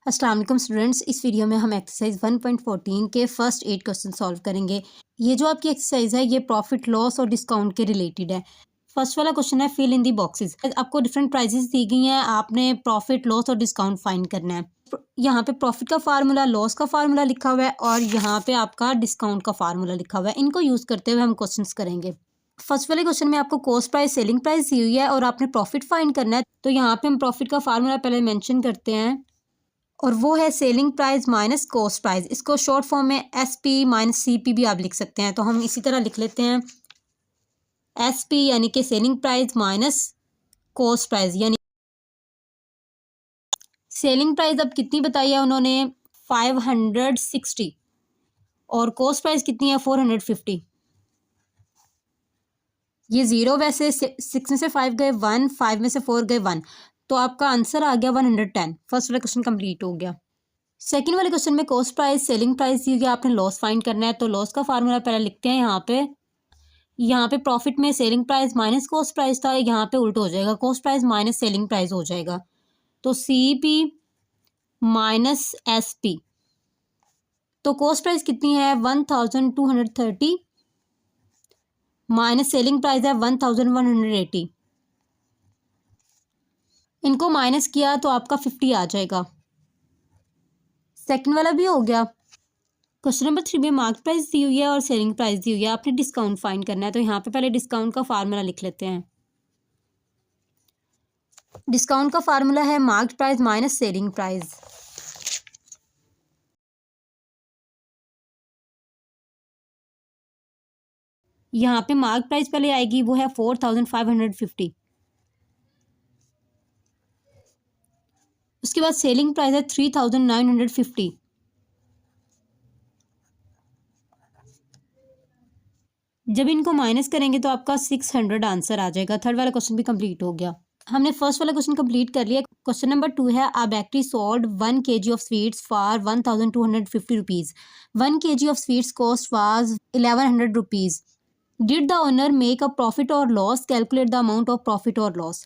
अस्सलाम वालेकुम स्टूडेंट्स, इस वीडियो में हम एक्सरसाइज 1.14 के फर्स्ट 8 क्वेश्चन सॉल्व करेंगे। ये जो आपकी एक्सरसाइज है ये प्रॉफिट लॉस और डिस्काउंट के रिलेटेड है। फर्स्ट वाला क्वेश्चन है फिल इन दी बॉक्सेस। आपको डिफरेंट प्राइसेस दी गई हैं, आपने प्रॉफिट लॉस और डिस्काउंट फाइंड करना है। यहाँ पे प्रॉफिट का फार्मूला, लॉस का फार्मूला लिखा हुआ है और यहाँ पे आपका डिस्काउंट का फार्मूला लिखा हुआ है। इनको यूज़ करते हुए हम क्वेश्चन करेंगे। फर्स्ट वाले क्वेश्चन में आपको कॉस्ट प्राइस, सेलिंग प्राइस दी हुई है और आपने प्रॉफिट फाइंड करना है। तो यहाँ पे हम प्रॉफिट का फार्मूला पहले मेंशन करते हैं और वो है selling price minus cost price. इसको शॉर्ट फॉर्म में SP माइनस CP भी आप लिख सकते हैं। तो हम इसी तरह लिख लेते हैं SP यानी कि selling price minus cost price. यानी सेलिंग प्राइस अब कितनी बताई है उन्होंने 560 और कॉस्ट प्राइस कितनी है 450। ये 0 वैसे 6 में से 5 गए 1, 5 में से 4 गए 1, तो आपका आंसर आ गया 110। फर्स्ट वाला क्वेश्चन कंप्लीट हो गया। सेकंड वाले क्वेश्चन में कॉस्ट प्राइस, सेलिंग प्राइस दी गई, आपने लॉस फाइंड करना है। तो लॉस का फार्मूला पहले लिखते हैं। यहाँ पे प्रॉफिट में selling price minus cost price था, यहाँ पे उल्टा हो जाएगा, cost price minus selling price हो जाएगा। तो CP माइनस SP। तो कॉस्ट प्राइस कितनी है 1230 माइनस सेलिंग प्राइस है 1180। इनको माइनस किया तो आपका 50 आ जाएगा। सेकंड वाला भी हो गया। क्वेश्चन नंबर 3 में मार्केट प्राइस दी हुई है और सेलिंग प्राइस दी हुई है, आपने डिस्काउंट फाइंड करना है। तो यहाँ पे पहले डिस्काउंट का फार्मूला लिख लेते हैं। डिस्काउंट का फार्मूला है market price minus selling price. यहाँ पे मार्केट प्राइस पहले आएगी, वो है 4550। उसके बाद सेलिंग प्राइस है 3950। जब इनको माइनस करेंगे तो आपका 600 आंसर आ जाएगा। थर्ड वाला क्वेश्चन भी कंप्लीट हो गया। हमने फर्स्ट वाला क्वेश्चन कंप्लीट कर लिया। क्वेश्चन नंबर 2 है a bakery sold 1 kg of sweets for 1250 rupees. 1 kg of sweets cost was 1100 rupees. Did the owner make a profit or loss? Calculate the amount of profit or loss.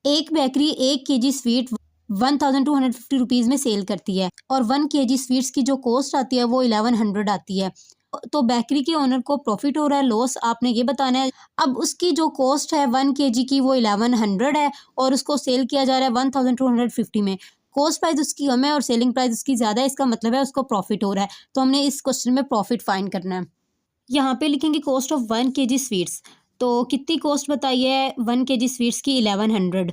एक bakery 1 kg sweet 1250 rupees में sale करती है और 1 kg sweets की जो cost आती है वो 1100 आती है। तो बेकरी के ओनर को प्रॉफिट हो रहा है, लॉस आपने ये बताना है। अब उसकी जो कॉस्ट है 1 kg की वो 1100 है और उसको सेल किया जा रहा है 1250 में। कॉस्ट प्राइस उसकी कम है और सेलिंग प्राइस उसकी ज़्यादा है, इसका मतलब है उसको प्रॉफिट हो रहा है। तो हमने इस क्वेश्चन में प्रॉफिट फाइंड करना है। यहाँ पे लिखेंगे कॉस्ट ऑफ 1 kg स्वीट्स। तो कितनी कॉस्ट बताई है 1 kg स्वीट्स की 1100।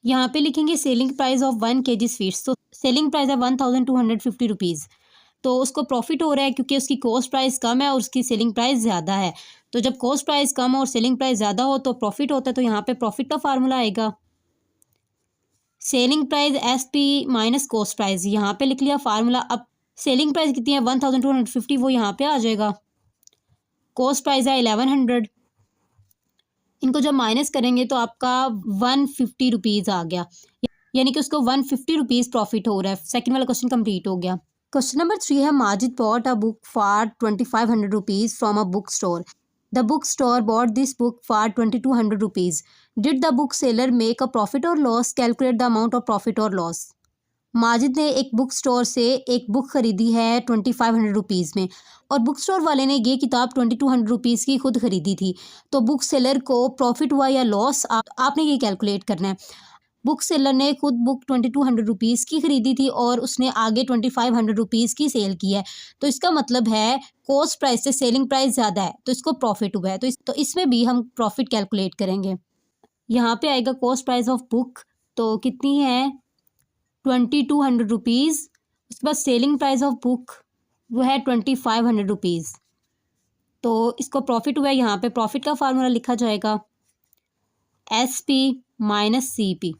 यहाँ पे लिखेंगे selling price of 1 kg sweets. तो सेलिंग प्राइस है 1250 रुपीज़। तो उसको प्रॉफिट हो रहा है क्योंकि उसकी कॉस्ट प्राइस कम है और उसकी सेलिंग प्राइस ज़्यादा है। तो जब कॉस्ट प्राइस कम और सेलिंग प्राइस ज़्यादा हो तो प्रॉफिट होता है। तो यहाँ पे प्रॉफिट का फार्मूला आएगा selling price SP minus cost price. यहाँ पे लिख लिया फार्मूला। अब सेलिंग प्राइस कितनी है 1250, वो यहाँ पे आ जाएगा। कॉस्ट प्राइस है 1100। इनको जब माइनस करेंगे तो आपका 150 रुपीज़ आ गया, यानी कि उसको 150 रुपीज़ प्रॉफिट हो रहा है। सेकंड वाला क्वेश्चन कंप्लीट हो गया। क्वेश्चन नंबर 3 है Majid bought a book for 2500 rupees from a book store. The book store bought this book for 2200 rupees. Did the book seller make a profit or loss? Calculate the amount of profit or loss. Majid ने एक book store से एक book खरीदी है 2500 rupees में और book store वाले ने ये किताब 2200 रुपीज़ की खुद खरीदी थी। तो बुक सेलर को प्रॉफिट हुआ या लॉस, आपने ये कैलकुलेट करना है। बुक सेलर ने खुद बुक 2200 रुपीज़ की खरीदी थी और उसने आगे 2500 रुपीज़ की सेल की है। तो इसका मतलब है कॉस्ट प्राइस से सेलिंग प्राइस ज़्यादा है तो इसको प्रॉफिट हुआ है। तो इसमें भी हम प्रॉफिट कैलकुलेट करेंगे। यहाँ पे आएगा कॉस्ट प्राइस ऑफ बुक, तो कितनी है 2200 रुपीज़। उसके बाद सेलिंग प्राइस ऑफ बुक वो है 2500 रुपीज़। तो इसको प्रॉफिट हुआ है। यहाँ पे प्रॉफिट का फार्मूला लिखा जाएगा SP minus CP।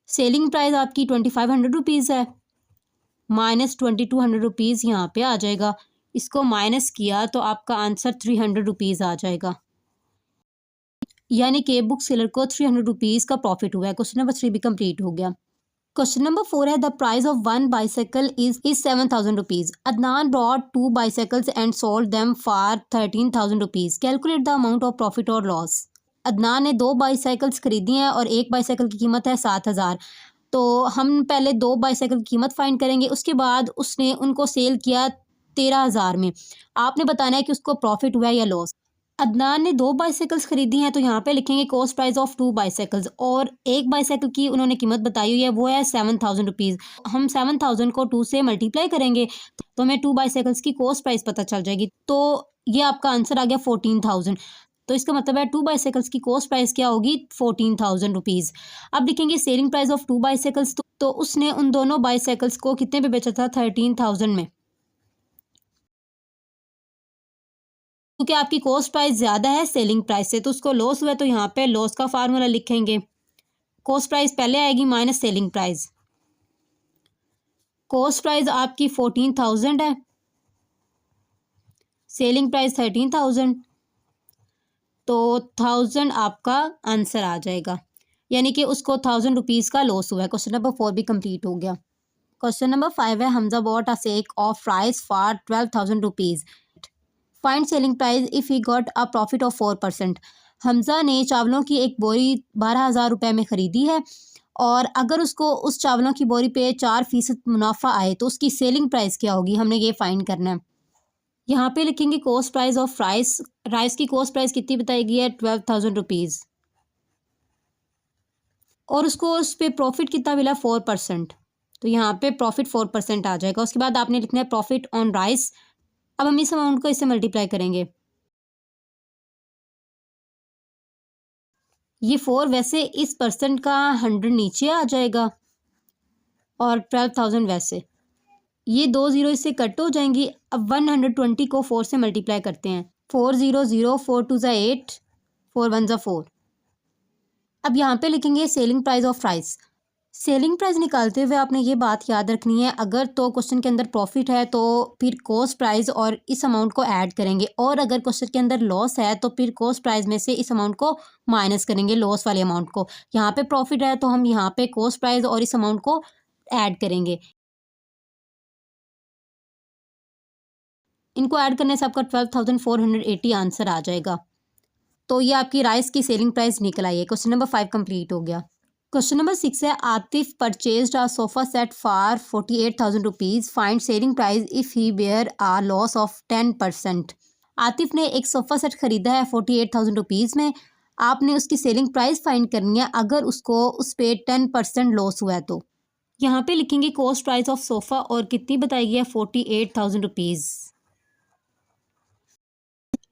Selling price आपकी 2500 रुपीज़ है, माइनस 2200 रुपीज़ यहाँ पे आ जाएगा। इसको माइनस किया तो आपका आंसर 300 रुपीज़ आ जाएगा, यानी कि बुक सेलर को 300 रुपीज़ का प्रॉफिट हुआ है। क्वेश्चन नंबर 3 भी कंप्लीट हो गया। क्वेश्चन नंबर 4 है the price of 1 bicycle is 7000 rupees. Adnan brought 2 bicycles and sold them for 13,000 rupees. Calculate the amount of profit or loss. Adnan ने 2 बाईसाइकिल्स खरीदी हैं और एक बाईसाइकिल की कीमत है 7000 तो हम पहले 2 बाईसाइकिल की कीमत फाइंड करेंगे, उसके बाद उसने उनको सेल किया 13,000 में। आपने बताना है कि उसको प्रॉफिट हुआ है या लॉस। अदनान ने 2 बाईसाइकिल्स खरीदी हैं, तो यहाँ पे लिखेंगे कॉस्ट प्राइस ऑफ 2 बाईसाइकिल्स, और एक बाईसाइकिल की उन्होंने कीमत बताई हुई है, वो है 7,000 रुपीज़। हम 7,000 को 2 से मल्टीप्लाई करेंगे तो हमें 2 बाईसाइकिल्स की कॉस्ट प्राइस पता चल जाएगी। तो ये आपका आंसर आ गया 14,000। तो इसका मतलब है 2 बाईसाइकिल्स की कॉस्ट प्राइस क्या होगी, 14,000 रुपीज़। अब लिखेंगे सेलिंग प्राइस ऑफ 2 बाईसाइकिल्स, तो उसने उन दोनों बाईसाइकिल्स को कितने पे बेचा था, 13,000 में। क्योंकि आपकी कॉस्ट प्राइस ज़्यादा है सेलिंग प्राइस से, तो उसको लॉस हुआ है, तो यहाँ पे लॉस का फार्मूला लिखेंगे। कॉस्ट प्राइस पहले आएगी minus selling price. Cost price आपकी 14,000 है, सेलिंग प्राइस 13,000, तो 1000 आपका आंसर आ जाएगा, यानी कि उसको 1000 रुपीज़ का लॉस हुआ है। क्वेश्चन नंबर 4 भी कंप्लीट हो गया। क्वेश्चन नंबर 5 है, Hamza bought a sake of rice for 12,000 rupees, find selling price if he got a profit of 4%। Hamza ने चावलों की एक बोरी 12,000 रुपये में ख़रीदी है, और अगर उसको उस चावलों की बोरी पे 4% मुनाफा आए तो उसकी सेलिंग प्राइस क्या होगी, हमने ये फाइंड करना है। यहाँ पे लिखेंगे cost price of rice. Rice की कॉस्ट प्राइस कितनी बताई गई है, 12,000 रुपीज़, और उसको उस पर प्रॉफिट कितना मिला, 4%। तो यहाँ पे प्रॉफिट 4% आ जाएगा। उसके बाद आपने लिखना है प्रॉफिट ऑन राइस। अब हम इस अमाउंट को इससे मल्टीप्लाई करेंगे। ये 4 वैसे इस परसेंट का 100 नीचे आ जाएगा, और 12,000 वैसे, ये 2 जीरो इससे कट हो जाएंगी। अब 120 को 4 से मल्टीप्लाई करते हैं। 4 0 0, 4 2 ज़ा 8, 4 1 ज़ा 4। अब यहाँ पे लिखेंगे selling price of rice. Selling price निकालते हुए आपने ये बात याद रखनी है, अगर तो क्वेश्चन के अंदर प्रॉफिट है तो फिर कॉस्ट प्राइस और इस अमाउंट को ऐड करेंगे, और अगर क्वेश्चन के अंदर लॉस है तो फिर कॉस्ट प्राइस में से इस अमाउंट को माइनस करेंगे, लॉस वाले अमाउंट को। यहाँ पे प्रॉफिट है तो हम यहाँ पे कॉस्ट प्राइस और इस अमाउंट को ऐड करेंगे। इनको ऐड करने से आपका 12,480 आंसर आ जाएगा। तो ये आपकी राइस की सेलिंग प्राइस निकल आई है। क्वेश्चन नंबर 5 कंप्लीट हो गया। क्वेश्चन नंबर 6 है, Atif purchased a sofa set for 48,000 rupees, find selling price if he bear a loss of 10%। Atif ने एक सोफ़ा सेट खरीदा है 48,000 रुपीज़ में। आपने उसकी सेलिंग प्राइस फाइंड करनी है अगर उसको उस पर 10% लॉस हुआ है तो। यहाँ पे लिखेंगे कॉस्ट प्राइस ऑफ सोफ़ा, और कितनी बताई गई है, 48,000 रुपीज़।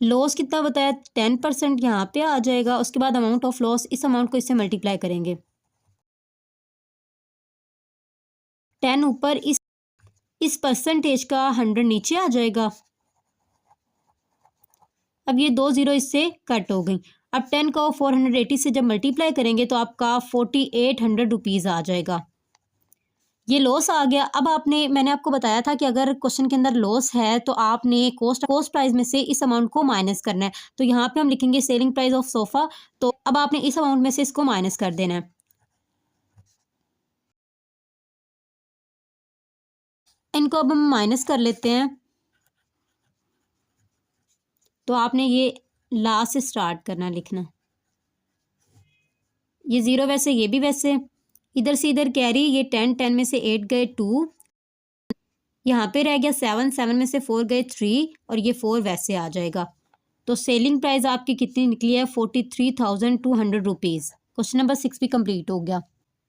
लॉस कितना बताया, 10%, यहाँ पे आ जाएगा। उसके बाद अमाउंट ऑफ लॉस, इस अमाउंट को इससे मल्टीप्लाई करेंगे। 10 ऊपर, इस परसेंटेज का 100 नीचे आ जाएगा। अब ये 2 जीरो इससे कट हो गई। अब 10 को 480 से जब मल्टीप्लाई करेंगे तो आपका 4800 रुपीज़ आ जाएगा। ये लॉस आ गया। अब मैंने आपको बताया था कि अगर क्वेश्चन के अंदर लॉस है तो आपने कॉस्ट प्राइस में से इस अमाउंट को माइनस करना है। तो यहाँ पे हम लिखेंगे सेलिंग प्राइस ऑफ सोफ़ा, तो अब आपने इस अमाउंट में से इसको माइनस कर देना है। इनको अब हम माइनस कर लेते हैं। तो आपने ये लास्ट से स्टार्ट करना लिखना, ये 0 वैसे, ये भी वैसे, इधर से इधर कैरी, ये 10, 10 में से 8 गए 2, यहाँ पे रह गया 7, 7 में से 4 गए 3, और ये 4 वैसे आ जाएगा। तो सेलिंग प्राइस आपकी कितनी निकली है, 43,200 रुपीज़। क्वेश्चन नंबर 6 भी कंप्लीट हो गया।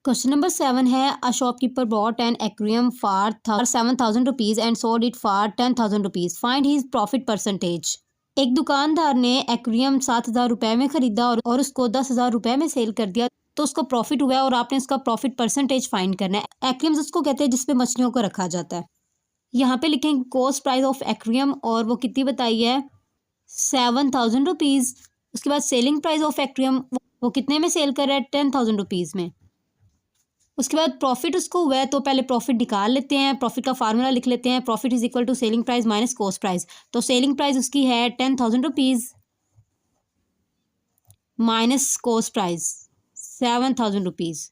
क्वेश्चन नंबर 7 है, a shopkeeper bot N aquarium for 7,000 rupees and sold it for 10,000 rupees, find his profit percentage. एक दुकानदार ने एक्वेरियम 7,000 रुपये में खरीदा और उसको 10,000 रुपये में सेल कर दिया, तो उसको प्रॉफिट हुआ है, और आपने उसका प्रॉफिट परसेंटेज फाइंड करना है। एक्वेरियम उसको कहते हैं जिसपे मछलियों को रखा जाता है। यहाँ पे लिखेंगे कॉस्ट प्राइस ऑफ एक्वेरियम, और वो कितनी बताई है, 7,000 रुपीज़। उसके बाद सेलिंग प्राइस ऑफ एक्वेरियम, वो कितने में सेल कर रहा है, 10,000 रुपीज़ में। उसके बाद प्रॉफिट उसको हुआ है, तो पहले प्रॉफिट निकाल लेते हैं। प्रॉफिट का फार्मूला लिख लेते हैं, profit is equal to selling price minus cost price. तो सेलिंग प्राइस उसकी है 10,000 rupees minus cost price 7,000 rupees.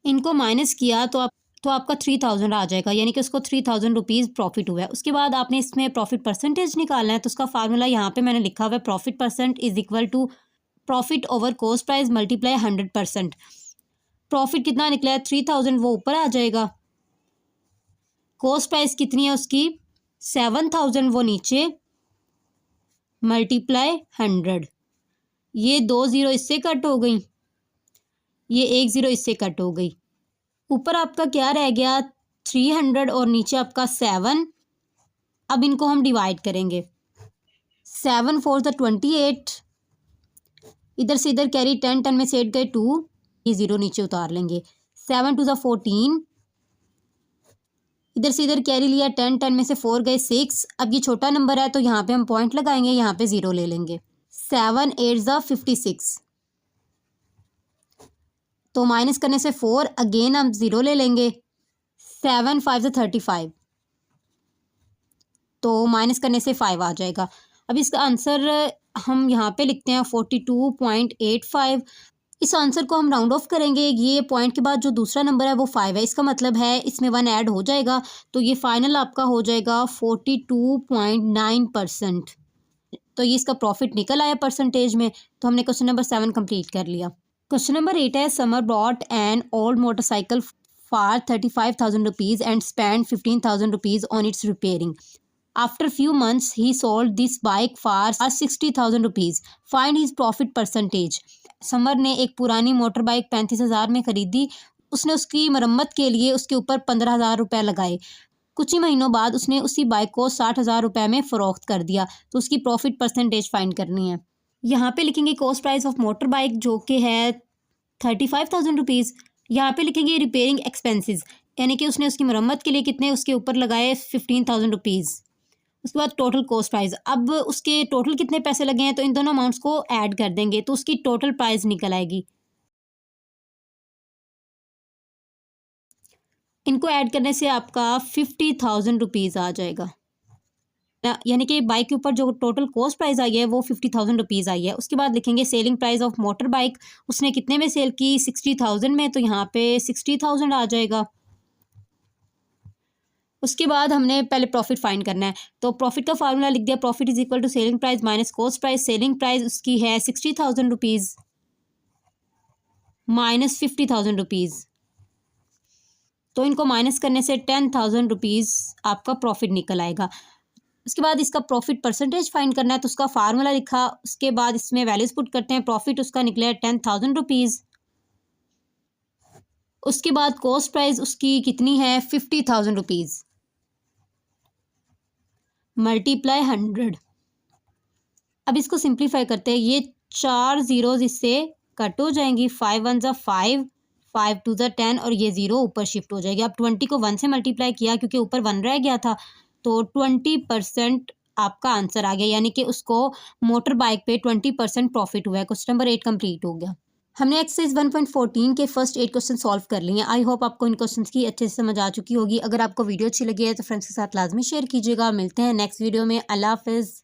इनको माइनस किया तो आपका 3,000 आ जाएगा, यानी कि उसको 3,000 रुपीज़ प्रॉफिट हुआ है। उसके बाद आपने इसमें प्रॉफिट परसेंटेज निकालना है, तो उसका फार्मूला यहाँ पे मैंने लिखा हुआ है, profit percent is equal to profit over cost price multiply 100%। Profit कितना निकला है 3000, वो ऊपर आ जाएगा। कॉस्ट प्राइस कितनी है उसकी 7000, वो नीचे मल्टीप्लाई 100। ये 2 ज़ीरो इससे कट हो गई, ये 1 ज़ीरो इससे कट हो गई। ऊपर आपका क्या रह गया 300 और नीचे आपका 7। अब इनको हम डिवाइड करेंगे। 7 4 ज़ा 28, इधर से इधर कैरी 10, 10 में से 8 गए 2, ये 0 नीचे उतार लेंगे। 7 2 ज़ा 14, इधर से इधर कैरी लिया 10, 10 में से 4 गए 6। अब ये छोटा नंबर है तो यहाँ पे हम पॉइंट लगाएंगे, यहाँ पे 0 ले लेंगे। 7 8 ज़ा 56, तो माइनस करने से 4, अगेन हम 0 ले लेंगे। 7 5 ज़ा 35, तो माइनस करने से 5 आ जाएगा। अब इसका आंसर हम यहाँ पे लिखते हैं 42.85। इस आंसर को हम राउंड ऑफ करेंगे। ये पॉइंट के बाद जो दूसरा नंबर है वो 5 है, इसका मतलब है इसमें 1 ऐड हो जाएगा, तो ये फाइनल आपका हो जाएगा 42.9%। तो ये इसका प्रॉफिट निकल आया परसेंटेज में। तो हमने क्वेश्चन नंबर 7 कंप्लीट कर लिया। क्वेश्चन नंबर 8 है, summer bot an old motorcycle for 35,000 rupees and spend 15,000 rupees on it's repairing. After few months, he sold this bike for 60,000 rupees. Find his profit percentage. Summer ने एक पुरानी motor bike 35,000 में खरीदी। उसने उसकी मरम्मत के लिए उसके ऊपर 15,000 रुपये लगाए। कुछ ही महीनों बाद उसने उसी बाइक को 60,000 रुपये में फ़रोख्त कर दिया। तो उसकी प्रॉफिट परसेंटेज फाइंड करनी है। यहाँ पे लिखेंगे cost price of motor bike जो कि है 35,000 रुपीज़। यहाँ पे लिखेंगे रिपेयरिंग एक्सपेंसेस, यानी कि उसने उसकी मरम्मत के लिए कितने उसके ऊपर लगाए 15,000 रुपीज़। उसके बाद टोटल कॉस्ट प्राइस, अब उसके टोटल कितने पैसे लगे हैं तो इन दोनों अमाउंट्स को ऐड कर देंगे तो उसकी टोटल प्राइस निकल आएगी। इनको ऐड करने से आपका 50,000 रुपीज़ आ जाएगा। यानी कि बाइक के ऊपर जो टोटल कॉस्ट प्राइस आई है वो 50,000 रुपीज़ आई है। उसके बाद लिखेंगे selling price of motor bike, उसने कितने में सेल की 60,000 में, तो यहाँ पे 60,000 आ जाएगा। उसके बाद हमने पहले प्रॉफिट फाइंड करना है, तो प्रॉफिट का फार्मूला लिख दिया, profit is equal to selling price minus cost price. Selling price उसकी है 60,000 रुपीज़ माइनस 50,000 रुपीज़, तो इनको माइनस करने से 10,000 रुपीज़ आपका प्रॉफिट निकल आएगा। उसके बाद इसका प्रॉफिट परसेंटेज फाइंड करना है, तो उसका फार्मूला लिखा, उसके बाद इसमें वैल्यूज पुट करते हैं। प्रॉफिट उसका निकला 10,000 रुपीज़। उसके बाद कॉस्ट प्राइस उसकी कितनी है 50,000 रुपीज़ मल्टीप्लाई 100। अब इसको सिंप्लीफाई करते हैं, ये 4 ज़ीरोज़ इससे कट हो जाएंगी। 5 1 ज़ा 5, 5 2 ज़ा 10 और ये 0 ऊपर शिफ्ट हो जाएगी। अब 20 को 1 से मल्टीप्लाई किया क्योंकि ऊपर 1 रह गया था, तो 20% आपका आंसर आ गया, यानी कि उसको मोटर बाइक पे 20% प्रॉफिट हुआ है। क्वेश्चन नंबर 8 कंप्लीट हो गया। हमने एक्सरसाइज 1.14 के फर्स्ट 8 क्वेश्चन सॉल्व कर लिए हैं। आई होप आपको इन क्वेश्चंस की अच्छे से समझ आ चुकी होगी। अगर आपको वीडियो अच्छी लगी है तो फ्रेंड्स के साथ लाजमी शेयर कीजिएगा। मिलते हैं नेक्स्ट वीडियो में। अल्लाह हाफिज़।